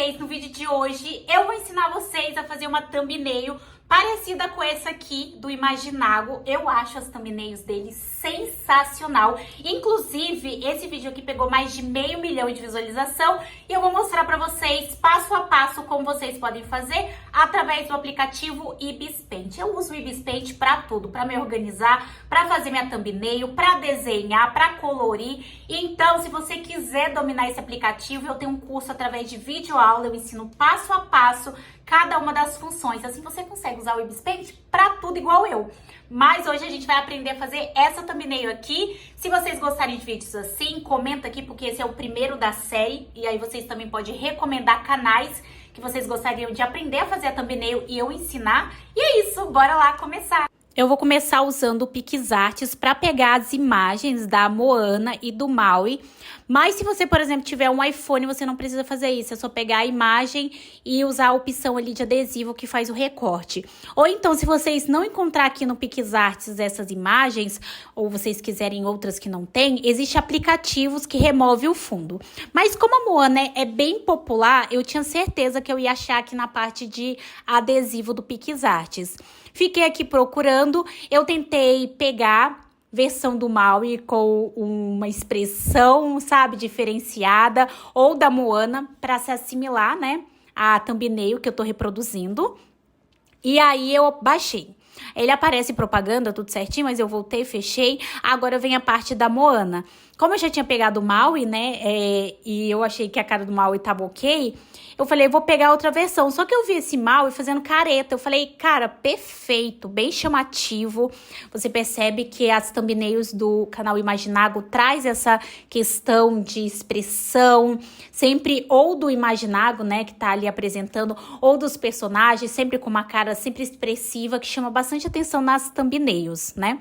vocês, no vídeo de hoje eu vou ensinar vocês a fazer uma thumbnail parecida com essa aqui do Imaginago. Eu acho as thumbnails dele sensacional. Inclusive, esse vídeo aqui pegou mais de 500 mil de visualização e eu vou mostrar pra vocês passo a passo como vocês podem fazer através do aplicativo Ibis Paint. Eu uso o Ibis Paint pra tudo, pra me organizar, pra fazer minha thumbnail, pra desenhar, pra colorir. Então, se você quiser dominar esse aplicativo, eu tenho um curso através de videoaula, eu ensino passo a passo cada uma das funções. Assim você consegue usar o Ibis Paint pra tudo igual eu. Mas hoje a gente vai aprender a fazer essa thumbnail aqui. Se vocês gostarem de vídeos assim, comenta aqui, porque esse é o primeiro da série. E aí vocês também podem recomendar canais que vocês gostariam de aprender a fazer a thumbnail e eu ensinar. E é isso, bora lá começar! Eu vou começar usando o PixArts para pegar as imagens da Moana e do Maui. Mas se você, por exemplo, tiver um iPhone, você não precisa fazer isso. É só pegar a imagem e usar a opção ali de adesivo que faz o recorte. Ou então, se vocês não encontrar aqui no PixArts essas imagens, ou vocês quiserem outras que não tem, existem aplicativos que removem o fundo. Mas como a Moana é bem popular, eu tinha certeza que eu ia achar aqui na parte de adesivo do PixArts. Fiquei aqui procurando, eu tentei pegar versão do Maui com uma expressão, sabe, diferenciada, ou da Moana, para se assimilar, né, a thumbnail que eu tô reproduzindo. E aí eu baixei. Ele aparece propaganda, tudo certinho, mas eu voltei, fechei. Agora vem a parte da Moana. Como eu já tinha pegado o Maui, né, e eu achei que a cara do Maui tava ok, eu falei, vou pegar outra versão. Só que eu vi esse Maui fazendo careta. Eu falei, cara, perfeito, bem chamativo. Você percebe que as thumbnails do canal Imaginago traz essa questão de expressão, sempre ou do Imaginago, né, que tá ali apresentando, ou dos personagens, sempre com uma cara sempre expressiva, que chama bastante atenção nas thumbnails, né?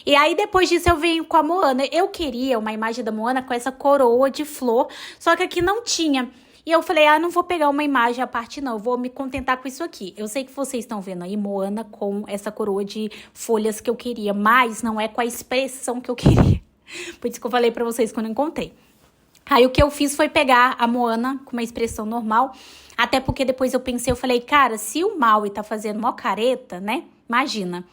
E aí, depois disso, eu venho com a Moana. Eu queria uma imagem da Moana com essa coroa de flor, só que aqui não tinha. E eu falei, não vou pegar uma imagem à parte não, vou me contentar com isso aqui. Eu sei que vocês estão vendo aí Moana com essa coroa de folhas que eu queria, mas não é com a expressão que eu queria. Por isso que eu falei pra vocês quando eu encontrei. Aí o que eu fiz foi pegar a Moana com uma expressão normal, até porque depois eu pensei, eu falei, cara, se o Maui tá fazendo mó careta, né, imagina.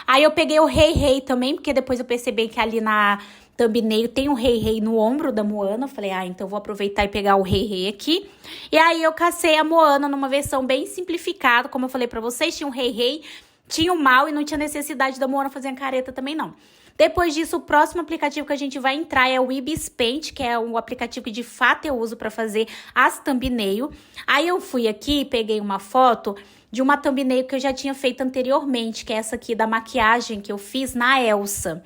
Aí eu peguei o Rei Rei também, porque depois eu percebi que ali na thumbnail tem um Rei Rei no ombro da Moana. Eu falei, então vou aproveitar e pegar o Rei Rei aqui. E aí eu cacei a Moana numa versão bem simplificada, como eu falei pra vocês, tinha um Rei Rei, tinha o Maui e não tinha necessidade da Moana fazer a careta também não. Depois disso, o próximo aplicativo que a gente vai entrar é o Ibis Paint, que é um aplicativo que de fato eu uso para fazer as thumbnail. Aí eu fui aqui e peguei uma foto de uma thumbnail que eu já tinha feito anteriormente, que é essa aqui da maquiagem que eu fiz na Elsa.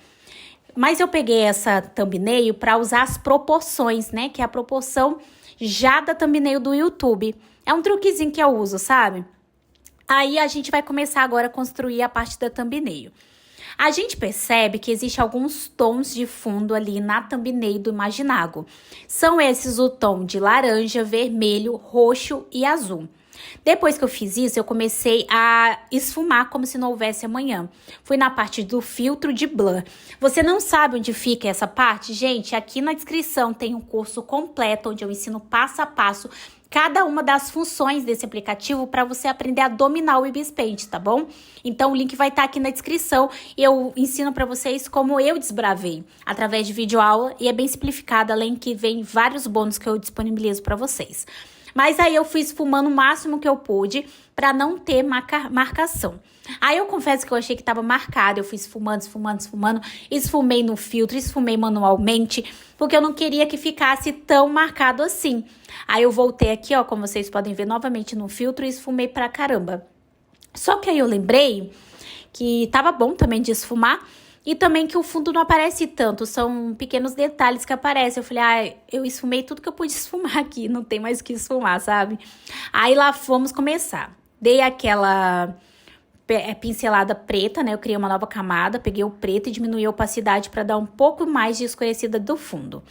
Mas eu peguei essa thumbnail para usar as proporções, né? Que é a proporção já da thumbnail do YouTube. É um truquezinho que eu uso, sabe? Aí a gente vai começar agora a construir a parte da thumbnail. A gente percebe que existe alguns tons de fundo ali na thumbnail do Imaginago. São esses o tom de laranja, vermelho, roxo e azul. Depois que eu fiz isso, eu comecei a esfumar como se não houvesse amanhã. Fui na parte do filtro de blur. Você não sabe onde fica essa parte? Gente, aqui na descrição tem um curso completo onde eu ensino passo a passo cada uma das funções desse aplicativo para você aprender a dominar o Ibis Paint, tá bom? Então o link vai estar aqui na descrição e eu ensino para vocês como eu desbravei através de videoaula e é bem simplificado, além que vem vários bônus que eu disponibilizo para vocês. Mas aí eu fui esfumando o máximo que eu pude para não ter marcação. Aí eu confesso que eu achei que tava marcado, eu fui esfumando, esfumei no filtro, esfumei manualmente, porque eu não queria que ficasse tão marcado assim. Aí eu voltei aqui, ó, como vocês podem ver, novamente no filtro e esfumei pra caramba. Só que aí eu lembrei que tava bom também de esfumar, e também que o fundo não aparece tanto, são pequenos detalhes que aparecem. Eu falei, eu esfumei tudo que eu pude esfumar aqui, não tem mais o que esfumar, sabe? Aí lá vamos começar. Dei aquela pincelada preta, né? Eu criei uma nova camada, peguei o preto e diminuí a opacidade para dar um pouco mais de escurecida do fundo.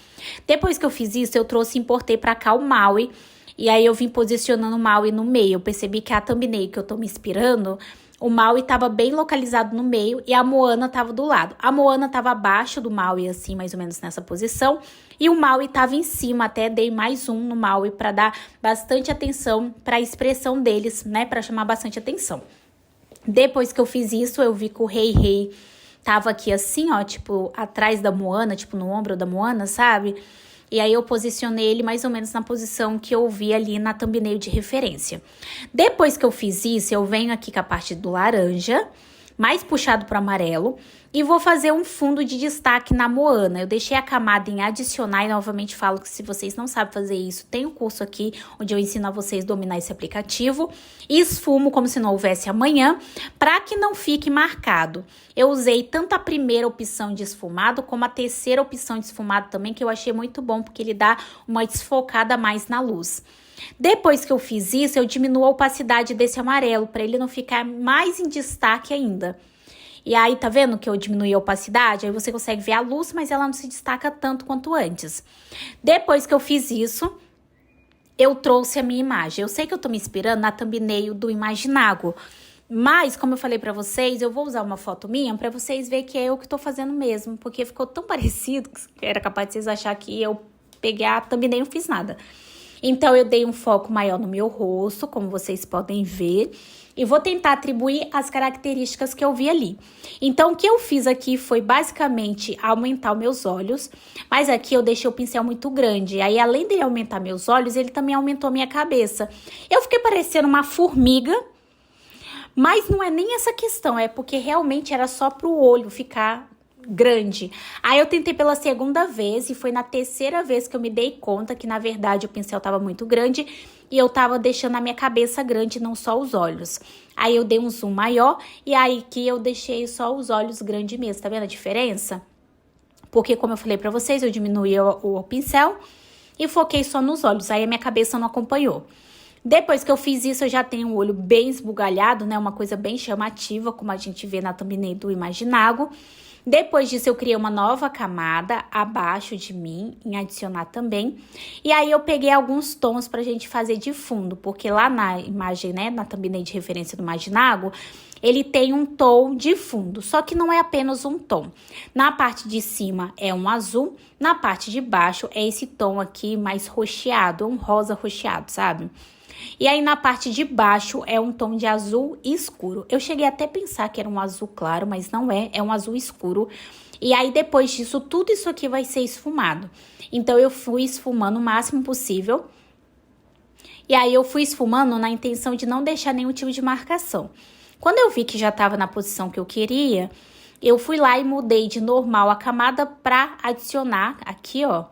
Depois que eu fiz isso, eu trouxe e importei para cá o Maui. E aí eu vim posicionando o Maui no meio. Eu percebi que a thumbnail que eu tô me inspirando, O Maui tava bem localizado no meio e a Moana tava do lado. A Moana tava abaixo do Maui, assim, mais ou menos nessa posição. E o Maui tava em cima, até dei mais um no Maui para dar bastante atenção para a expressão deles, né? Para chamar bastante atenção. Depois que eu fiz isso, eu vi que o Rei Rei tava aqui assim, ó, tipo, atrás da Moana, tipo, no ombro da Moana, sabe? E aí eu posicionei ele mais ou menos na posição que eu vi ali na thumbnail de referência. Depois que eu fiz isso, eu venho aqui com a parte do laranja, mais puxado para o amarelo, e vou fazer um fundo de destaque na Moana. Eu deixei a camada em adicionar e novamente falo que se vocês não sabem fazer isso, tem um curso aqui onde eu ensino a vocês a dominar esse aplicativo. E esfumo como se não houvesse amanhã, para que não fique marcado. Eu usei tanto a primeira opção de esfumado, como a terceira opção de esfumado também, que eu achei muito bom, porque ele dá uma desfocada a mais na luz. Depois que eu fiz isso, eu diminuo a opacidade desse amarelo, para ele não ficar mais em destaque ainda. E aí, tá vendo que eu diminui a opacidade? Aí você consegue ver a luz, mas ela não se destaca tanto quanto antes. Depois que eu fiz isso, eu trouxe a minha imagem. Eu sei que eu tô me inspirando na thumbnail do Imaginago, mas, como eu falei pra vocês, eu vou usar uma foto minha pra vocês verem que é eu que tô fazendo mesmo, porque ficou tão parecido que era capaz de vocês acharem que eu peguei a thumbnail e não fiz nada. Então, eu dei um foco maior no meu rosto, como vocês podem ver, e vou tentar atribuir as características que eu vi ali. Então, o que eu fiz aqui foi basicamente aumentar os meus olhos, mas aqui eu deixei o pincel muito grande. Aí, além de aumentar meus olhos, ele também aumentou a minha cabeça. Eu fiquei parecendo uma formiga, mas não é nem essa questão, é porque realmente era só pro olho ficar grande. Aí eu tentei pela segunda vez e foi na terceira vez que eu me dei conta que na verdade o pincel tava muito grande e eu tava deixando a minha cabeça grande, não só os olhos. Aí eu dei um zoom maior e aí que eu deixei só os olhos grandes mesmo, tá vendo a diferença? Porque como eu falei pra vocês, eu diminuí o pincel e foquei só nos olhos, aí a minha cabeça não acompanhou. Depois que eu fiz isso, eu já tenho o olho bem esbugalhado, né? Uma coisa bem chamativa, como a gente vê na thumbnail do Imaginago. Depois disso, eu criei uma nova camada abaixo de mim, em adicionar também. E aí, eu peguei alguns tons pra gente fazer de fundo, porque lá na imagem, né, na thumbnail de referência do Imaginago, ele tem um tom de fundo, só que não é apenas um tom. Na parte de cima é um azul, na parte de baixo é esse tom aqui mais roxeado, um rosa roxeado, sabe? E aí, na parte de baixo, é um tom de azul escuro. Eu cheguei até a pensar que era um azul claro, mas não é. É um azul escuro. E aí, depois disso, tudo isso aqui vai ser esfumado. Então, eu fui esfumando o máximo possível. E aí, eu fui esfumando na intenção de não deixar nenhum tipo de marcação. Quando eu vi que já estava na posição que eu queria, eu fui lá e mudei de normal a camada para adicionar aqui, ó.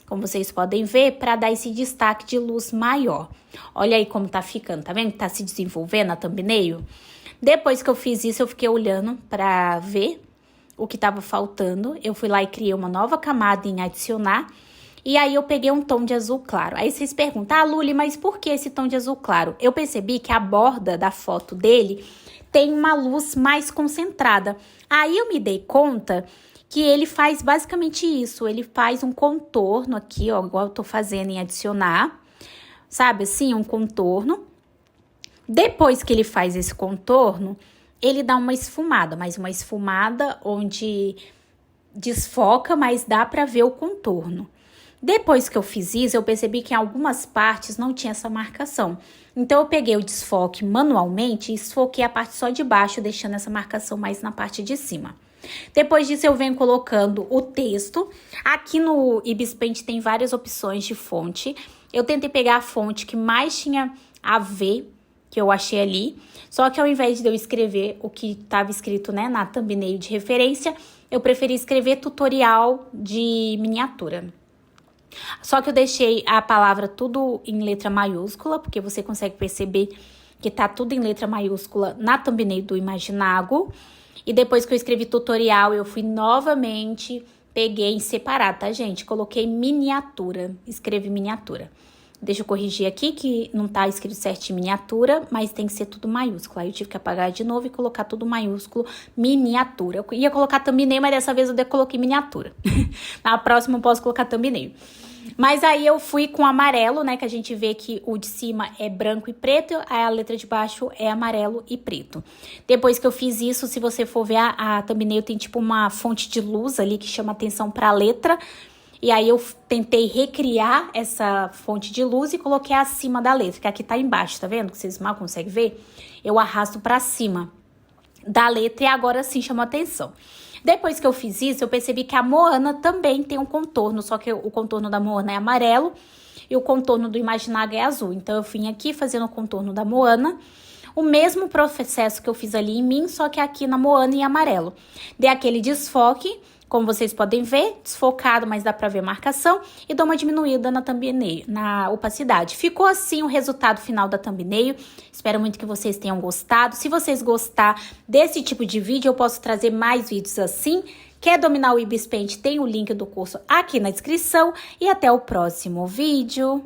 Como vocês podem ver, para dar esse destaque de luz maior. Olha aí como tá ficando, tá vendo que tá se desenvolvendo a thumbnail? Depois que eu fiz isso, eu fiquei olhando para ver o que tava faltando. Eu fui lá e criei uma nova camada em adicionar. E aí eu peguei um tom de azul claro. Aí vocês perguntam, Luli, mas por que esse tom de azul claro? Eu percebi que a borda da foto dele tem uma luz mais concentrada. Aí eu me dei conta que ele faz basicamente isso, ele faz um contorno aqui, ó, igual eu tô fazendo em adicionar, sabe assim, um contorno. Depois que ele faz esse contorno, ele dá uma esfumada, mas uma esfumada onde desfoca, mas dá pra ver o contorno. Depois que eu fiz isso, eu percebi que em algumas partes não tinha essa marcação. Então, eu peguei o desfoque manualmente e esfoquei a parte só de baixo, deixando essa marcação mais na parte de cima. Depois disso, eu venho colocando o texto. Aqui no Ibis Paint tem várias opções de fonte. Eu tentei pegar a fonte que mais tinha a ver, que eu achei ali. Só que ao invés de eu escrever o que estava escrito, né, na thumbnail de referência, eu preferi escrever tutorial de miniatura. Só que eu deixei a palavra tudo em letra maiúscula, porque você consegue perceber que tá tudo em letra maiúscula na thumbnail do Imaginago. E depois que eu escrevi tutorial, eu fui novamente, peguei em separado, tá, gente? Coloquei miniatura, escrevi miniatura. Deixa eu corrigir aqui que não tá escrito certinho miniatura, mas tem que ser tudo maiúsculo. Aí eu tive que apagar de novo e colocar tudo maiúsculo, miniatura. Eu ia colocar thumbnail, mas dessa vez eu coloquei miniatura. Na próxima eu posso colocar thumbnail. Mas aí eu fui com amarelo, né? Que a gente vê que o de cima é branco e preto, aí a letra de baixo é amarelo e preto. Depois que eu fiz isso, se você for ver a thumbnail, tem tipo uma fonte de luz ali que chama atenção pra letra. E aí eu tentei recriar essa fonte de luz e coloquei acima da letra, que aqui tá embaixo, tá vendo? Que vocês mal conseguem ver. Eu arrasto pra cima da letra e agora sim chamou atenção. Depois que eu fiz isso, eu percebi que a Moana também tem um contorno, só que o contorno da Moana é amarelo e o contorno do Imaginago é azul. Então, eu vim aqui fazendo o contorno da Moana, o mesmo processo que eu fiz ali em mim, só que aqui na Moana em amarelo. Dei aquele desfoque, como vocês podem ver, desfocado, mas dá pra ver a marcação, e dou uma diminuída na thumbnail, na opacidade. Ficou assim o resultado final da thumbnail. Espero muito que vocês tenham gostado. Se vocês gostar desse tipo de vídeo, eu posso trazer mais vídeos assim. Quer dominar o Ibis Paint? Tem o link do curso aqui na descrição. E até o próximo vídeo.